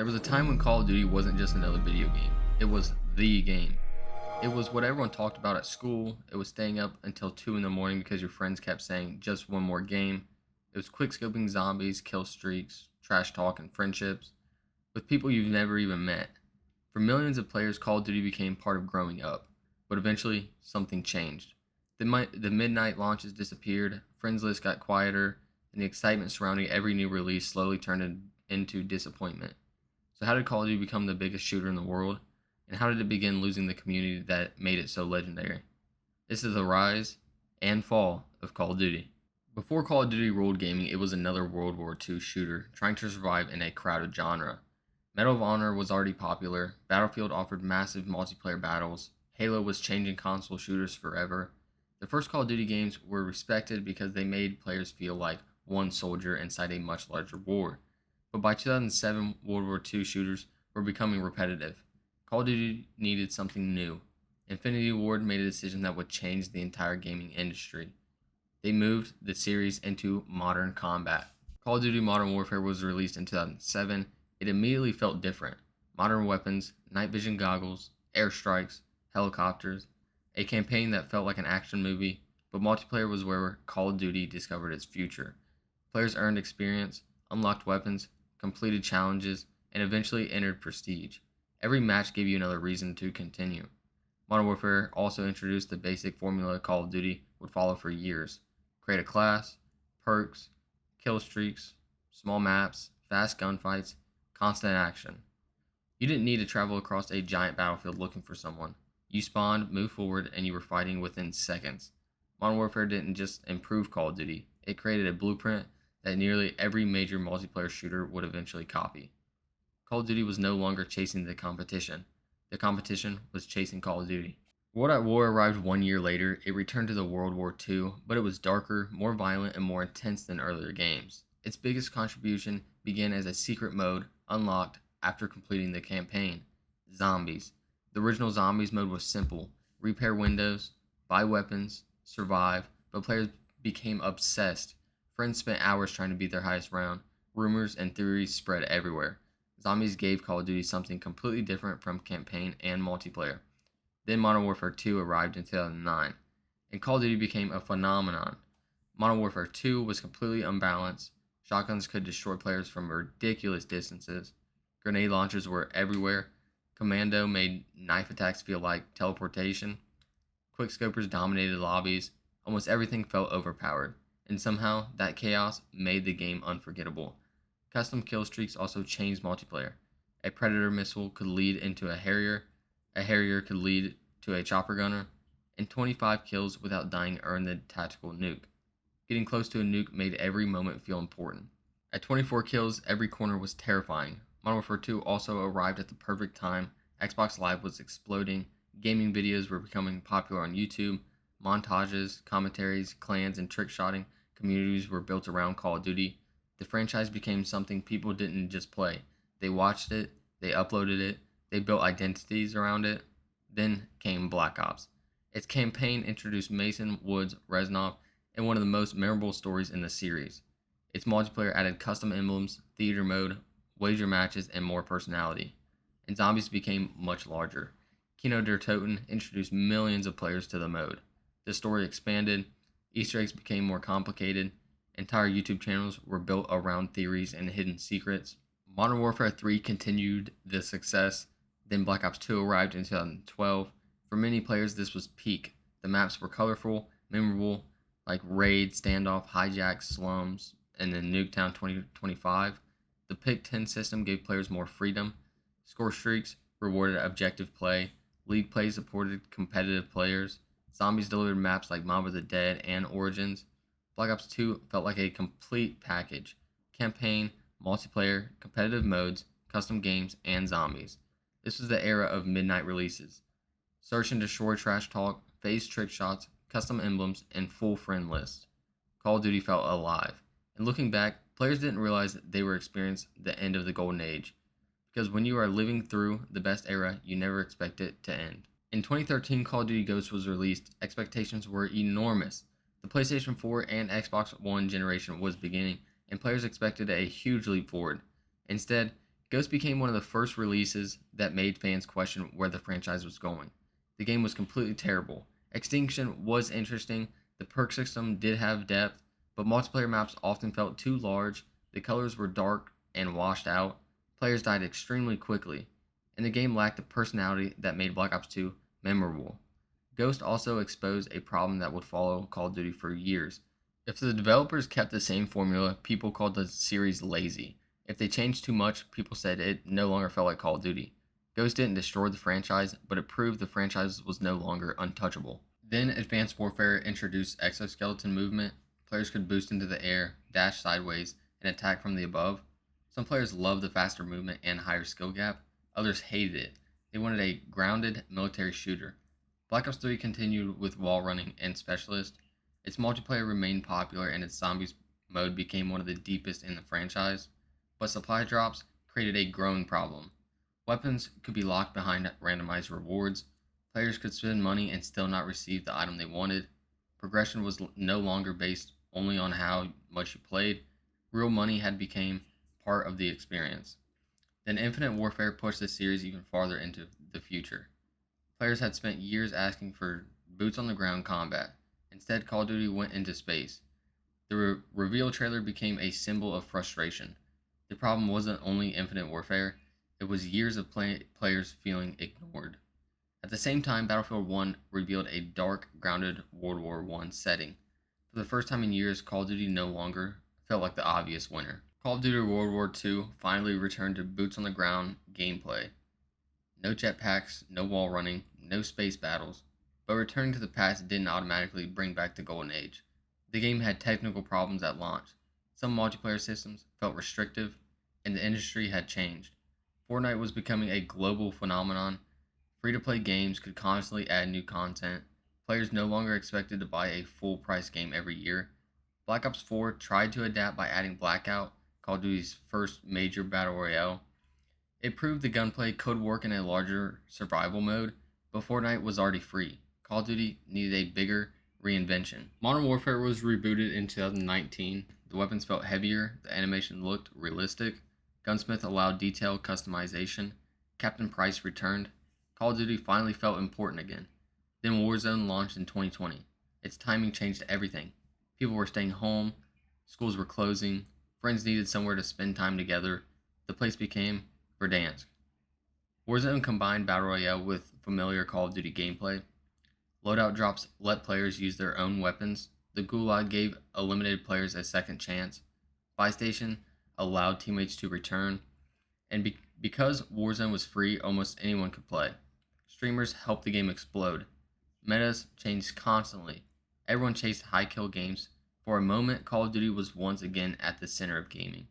There was a time when Call of Duty wasn't just another video game, it was the game. It was what everyone talked about at school. It was staying up until 2 in the morning because your friends kept saying, just one more game. It was quick scoping zombies, kill streaks, trash talk, and friendships with people you've never even met. For millions of players, Call of Duty became part of growing up, but eventually something changed. The midnight launches disappeared, friends lists got quieter, and the excitement surrounding every new release slowly turned into disappointment. So, how did Call of Duty become the biggest shooter in the world? And how did it begin losing the community that made it so legendary? This is the rise and fall of Call of Duty. Before Call of Duty ruled gaming, it was another World War II shooter trying to survive in a crowded genre. Medal of Honor was already popular, Battlefield offered massive multiplayer battles, Halo was changing console shooters forever. The first Call of Duty games were respected because they made players feel like one soldier inside a much larger war. But by 2007, World War II shooters were becoming repetitive. Call of Duty needed something new. Infinity Ward made a decision that would change the entire gaming industry. They moved the series into modern combat. Call of Duty Modern Warfare was released in 2007. It immediately felt different. Modern weapons, night vision goggles, airstrikes, helicopters, a campaign that felt like an action movie, but multiplayer was where Call of Duty discovered its future. Players earned experience, unlocked weapons, completed challenges, and eventually entered prestige. Every match gave you another reason to continue. Modern Warfare also introduced the basic formula Call of Duty would follow for years. Create a class, perks, kill streaks, small maps, fast gunfights, constant action. You didn't need to travel across a giant battlefield looking for someone. You spawned, moved forward, and you were fighting within seconds. Modern Warfare didn't just improve Call of Duty, it created a blueprint that nearly every major multiplayer shooter would eventually copy. Call of Duty was no longer chasing the competition. The competition was chasing Call of Duty. World at War arrived 1 year later. It returned to the World War II, but it was darker, more violent, and more intense than earlier games. Its biggest contribution began as a secret mode unlocked after completing the campaign: Zombies. The original Zombies mode was simple: repair windows, buy weapons, survive, but players became obsessed. Friends spent hours trying to beat their highest round. Rumors and theories spread everywhere. Zombies gave Call of Duty something completely different from campaign and multiplayer. Then Modern Warfare 2 arrived in 2009, and Call of Duty became a phenomenon. Modern Warfare 2 was completely unbalanced. Shotguns could destroy players from ridiculous distances. Grenade launchers were everywhere. Commando made knife attacks feel like teleportation. Quickscopers dominated lobbies. Almost everything felt overpowered, and somehow that chaos made the game unforgettable. Custom kill streaks also changed multiplayer. A Predator missile could lead into a Harrier could lead to a chopper gunner, and 25 kills without dying earned the tactical nuke. Getting close to a nuke made every moment feel important. At 24 kills, every corner was terrifying. Modern Warfare 2 also arrived at the perfect time. Xbox Live was exploding, gaming videos were becoming popular on YouTube, montages, commentaries, clans, and trick-shotting communities were built around Call of Duty. The franchise became something people didn't just play. They watched it, they uploaded it, they built identities around it. Then came Black Ops. Its campaign introduced Mason, Woods, Reznov, and one of the most memorable stories in the series. Its multiplayer added custom emblems, theater mode, wager matches, and more personality. And zombies became much larger. Kino der Toten introduced millions of players to the mode. The story expanded, Easter eggs became more complicated, entire YouTube channels were built around theories and hidden secrets. Modern Warfare 3 continued the success, then Black Ops 2 arrived in 2012. For many players, this was peak. The maps were colorful, memorable, like Raid, Standoff, Hijack, Slums, and then Nuketown 2025. The Pick 10 system gave players more freedom. Score streaks rewarded objective play. League play supported competitive players. Zombies delivered maps like Mob of the Dead and Origins. Black Ops 2 felt like a complete package: campaign, multiplayer, competitive modes, custom games, and zombies. This was the era of midnight releases. Search and destroy trash talk, phase trick shots, custom emblems, and full friend lists. Call of Duty felt alive. And looking back, players didn't realize that they were experiencing the end of the golden age. Because when you are living through the best era, you never expect it to end. In 2013, Call of Duty Ghosts was released. Expectations were enormous. The PlayStation 4 and Xbox One generation was beginning, and players expected a huge leap forward. Instead, Ghost became one of the first releases that made fans question where the franchise was going. The game was completely terrible. Extinction was interesting, the perk system did have depth, but multiplayer maps often felt too large, the colors were dark and washed out, players died extremely quickly, and the game lacked the personality that made Black Ops 2 memorable. Ghost also exposed a problem that would follow Call of Duty for years. If the developers kept the same formula, people called the series lazy. If they changed too much, people said it no longer felt like Call of Duty. Ghost didn't destroy the franchise, but it proved the franchise was no longer untouchable. Then Advanced Warfare introduced exoskeleton movement. Players could boost into the air, dash sideways, and attack from the above. Some players loved the faster movement and higher skill gap. Others hated it. They wanted a grounded military shooter. Black Ops 3 continued with wall running and specialist. Its multiplayer remained popular and its zombies mode became one of the deepest in the franchise, but supply drops created a growing problem. Weapons could be locked behind randomized rewards, players could spend money and still not receive the item they wanted, progression was no longer based only on how much you played, real money had become part of the experience. Then Infinite Warfare pushed the series even farther into the future. Players had spent years asking for boots on the ground combat. Instead, Call of Duty went into space. The reveal trailer became a symbol of frustration. The problem wasn't only Infinite Warfare, it was years of players feeling ignored. At the same time, Battlefield 1 revealed a dark, grounded World War I setting. For the first time in years, Call of Duty no longer felt like the obvious winner. Call of Duty World War II finally returned to boots on the ground gameplay. No jetpacks, no wall running, no space battles, but returning to the past didn't automatically bring back the golden age. The game had technical problems at launch. Some multiplayer systems felt restrictive, and the industry had changed. Fortnite was becoming a global phenomenon. Free-to-play games could constantly add new content. Players no longer expected to buy a full-price game every year. Black Ops 4 tried to adapt by adding Blackout, Call of Duty's first major battle royale. It proved the gunplay could work in a larger survival mode, but Fortnite was already free. Call of Duty needed a bigger reinvention. Modern Warfare was rebooted in 2019. The weapons felt heavier, the animation looked realistic, Gunsmith allowed detailed customization, Captain Price returned, Call of Duty finally felt important again. Then Warzone launched in 2020. Its timing changed everything. People were staying home, schools were closing, friends needed somewhere to spend time together. The place became Verdansk. Warzone combined Battle Royale with familiar Call of Duty gameplay. Loadout drops let players use their own weapons. The Gulag gave eliminated players a second chance. Buy Station allowed teammates to return. And because Warzone was free, almost anyone could play. Streamers helped the game explode. Metas changed constantly. Everyone chased high kill games. For a moment, Call of Duty was once again at the center of gaming.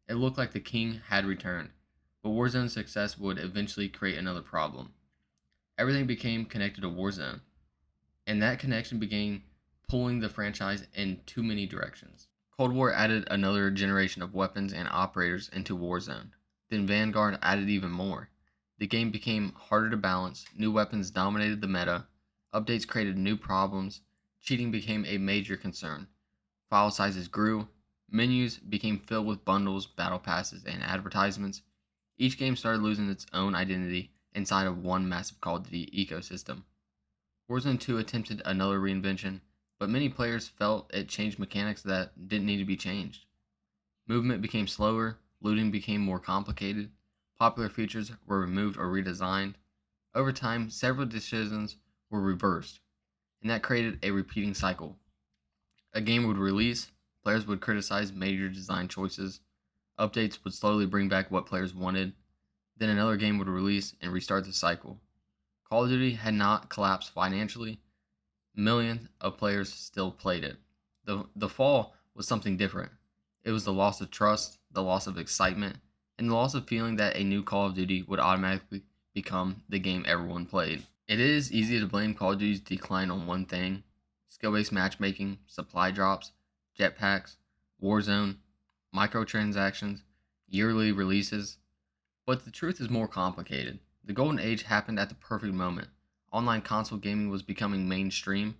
It looked like the king had returned. But Warzone's success would eventually create another problem. Everything became connected to Warzone, and that connection began pulling the franchise in too many directions. Cold War added another generation of weapons and operators into Warzone. Then Vanguard added even more. The game became harder to balance, new weapons dominated the meta, updates created new problems, cheating became a major concern. File sizes grew, menus became filled with bundles, battle passes, and advertisements. Each game started losing its own identity inside of one massive Call of Duty ecosystem. Warzone 2 attempted another reinvention, but many players felt it changed mechanics that didn't need to be changed. Movement became slower, looting became more complicated, popular features were removed or redesigned. Over time, several decisions were reversed, and that created a repeating cycle. A game would release, players would criticize major design choices, updates would slowly bring back what players wanted, then another game would release and restart the cycle. Call of Duty had not collapsed financially. Millions of players still played it. The fall was something different. It was the loss of trust, the loss of excitement, and the loss of feeling that a new Call of Duty would automatically become the game everyone played. It is easy to blame Call of Duty's decline on one thing: skill-based matchmaking, supply drops, jetpacks, Warzone, microtransactions, yearly releases. But the truth is more complicated. The golden age happened at the perfect moment. Online console gaming was becoming mainstream.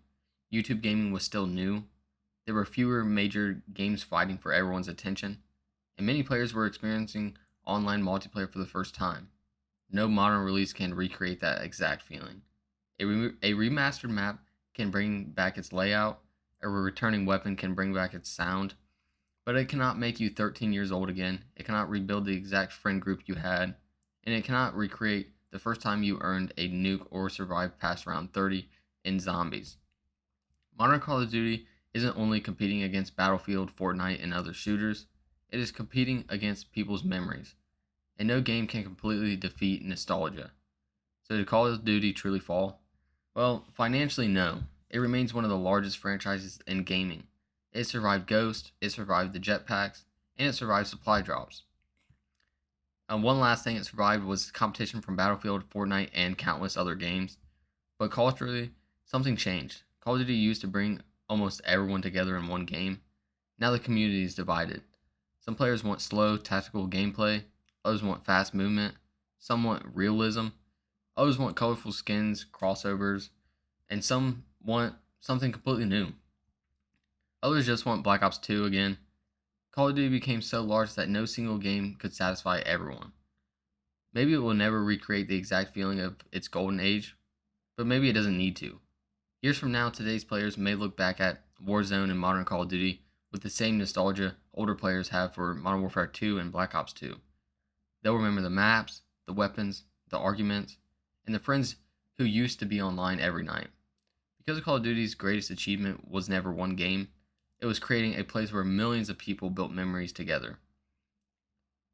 YouTube gaming was still new. There were fewer major games fighting for everyone's attention. And many players were experiencing online multiplayer for the first time. No modern release can recreate that exact feeling. A remastered map can bring back its layout, a returning weapon can bring back its sound, but it cannot make you 13 years old again. It cannot rebuild the exact friend group you had, and it cannot recreate the first time you earned a nuke or survived past round 30 in zombies. Modern Call of Duty isn't only competing against Battlefield, Fortnite, and other shooters, it is competing against people's memories. And no game can completely defeat nostalgia. So did Call of Duty truly fall? Well, financially, no. It remains one of the largest franchises in gaming. It survived Ghost, it survived the jetpacks, and it survived supply drops. One last thing it survived was competition from Battlefield, Fortnite, and countless other games. But culturally, something changed. Call of Duty used to bring almost everyone together in one game. Now the community is divided. Some players want slow, tactical gameplay, others want fast movement, some want realism, others want colorful skins, crossovers, and some want something completely new. Others just want Black Ops 2 again. Call of Duty became so large that no single game could satisfy everyone. Maybe it will never recreate the exact feeling of its golden age, but maybe it doesn't need to. Years from now, today's players may look back at Warzone and modern Call of Duty with the same nostalgia older players have for Modern Warfare 2 and Black Ops 2. They'll remember the maps, the weapons, the arguments, and the friends who used to be online every night. Because Call of Duty's greatest achievement was never one game, it was creating a place where millions of people built memories together.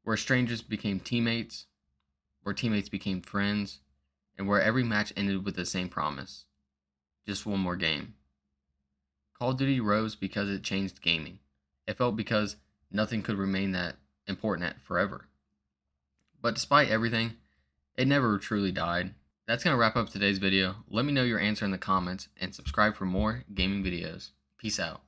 Where strangers became teammates, where teammates became friends, and where every match ended with the same promise. Just one more game. Call of Duty rose because it changed gaming. It felt because nothing could remain that important forever. But despite everything, it never truly died. That's going to wrap up today's video. Let me know your answer in the comments and subscribe for more gaming videos. Peace out.